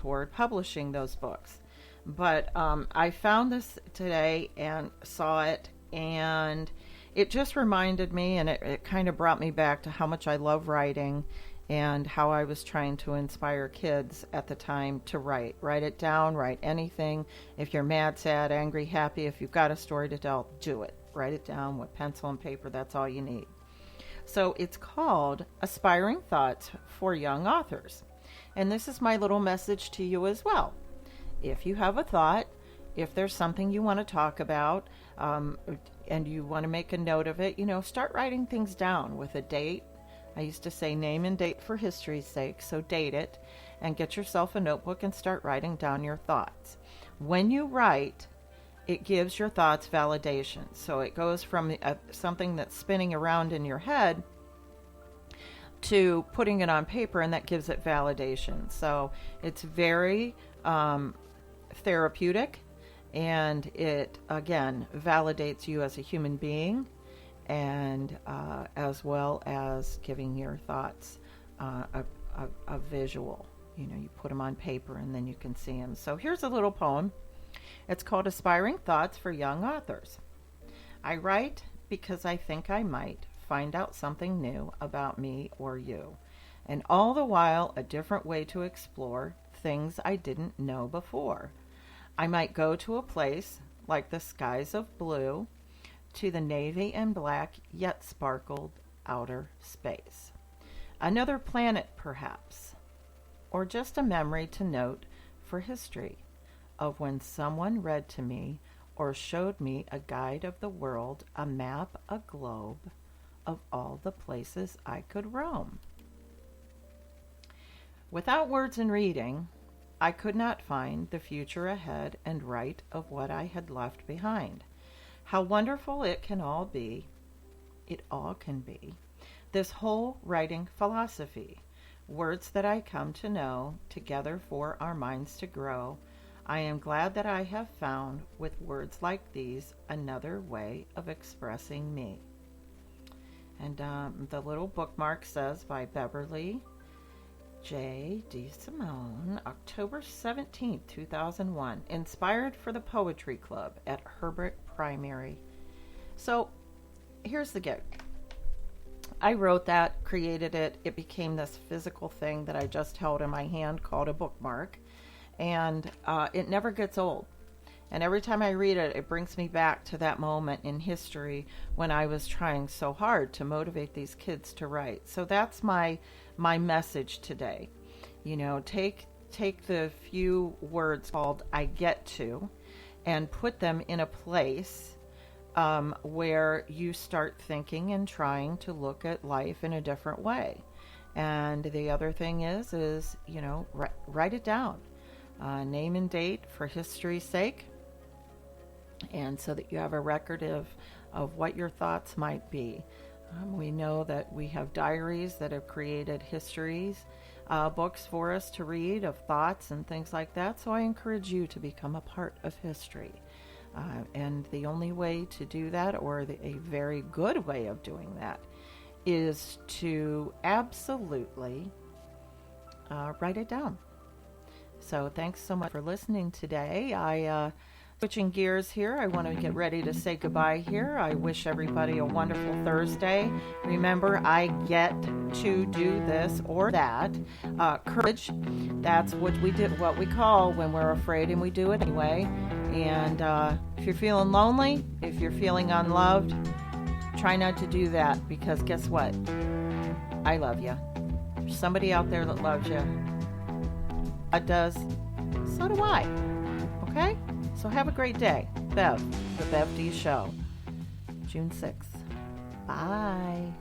toward publishing those books. But I found this today and saw it, and it just reminded me, and it kind of brought me back to how much I love writing and how I was trying to inspire kids at the time to write. Write it down, write anything. If you're mad, sad, angry, happy, if you've got a story to tell, do it. Write it down with pencil and paper. That's all you need. So it's called Aspiring Thoughts for Young Authors. And this is my little message to you as well. If you have a thought, if there's something you want to talk about, and you want to make a note of it, start writing things down with a date. I used to say name and date for history's sake, so date it and get yourself a notebook and start writing down your thoughts. When you write, it gives your thoughts validation. So it goes from something that's spinning around in your head to putting it on paper, and that gives it validation. So it's very therapeutic, and it again validates you as a human being, and as well as giving your thoughts a visual. You put them on paper and then you can see them. So here's a little poem. It's called Aspiring Thoughts for Young Authors. I write because I think I might find out something new about me or you, and all the while a different way to explore things I didn't know before. I might go to a place like the skies of blue, to the navy and black yet sparkled outer space. Another planet perhaps, or just a memory to note for history of when someone read to me or showed me a guide of the world, a map, a globe of all the places I could roam. Without words and reading, I could not find the future ahead and write of what I had left behind. How wonderful it can all be. It all can be. This whole writing philosophy, words that I come to know, together for our minds to grow. I am glad that I have found, with words like these, another way of expressing me. And the little bookmark says by Beverly J. DeSimone, October 17, 2001, inspired for the Poetry Club at Herbert Primary. So here's the gig. I wrote that, created it. It became this physical thing that I just held in my hand called a bookmark. And it never gets old. And every time I read it, it brings me back to that moment in history when I was trying so hard to motivate these kids to write. So that's my message today. Take the few words called I get to and put them in a place where you start thinking and trying to look at life in a different way. And the other thing is write it down. Name and date for history's sake, and so that you have a record of what your thoughts might be. We know that we have diaries that have created histories, books for us to read of thoughts and things like that, so I encourage you to become a part of history. And the only way to do that, or a very good way of doing that, is to absolutely write it down. So thanks so much for listening today. Switching gears here, I want to get ready to say goodbye here. I wish everybody a wonderful Thursday. Remember, I get to do this or that. Courage, that's what we call when we're afraid, and we do it anyway. And if you're feeling lonely, if you're feeling unloved, try not to do that, because guess what? I love you. There's somebody out there that loves you. God does. So do I. Okay? So have a great day. Bev, the Bev D Show, June 6th. Bye.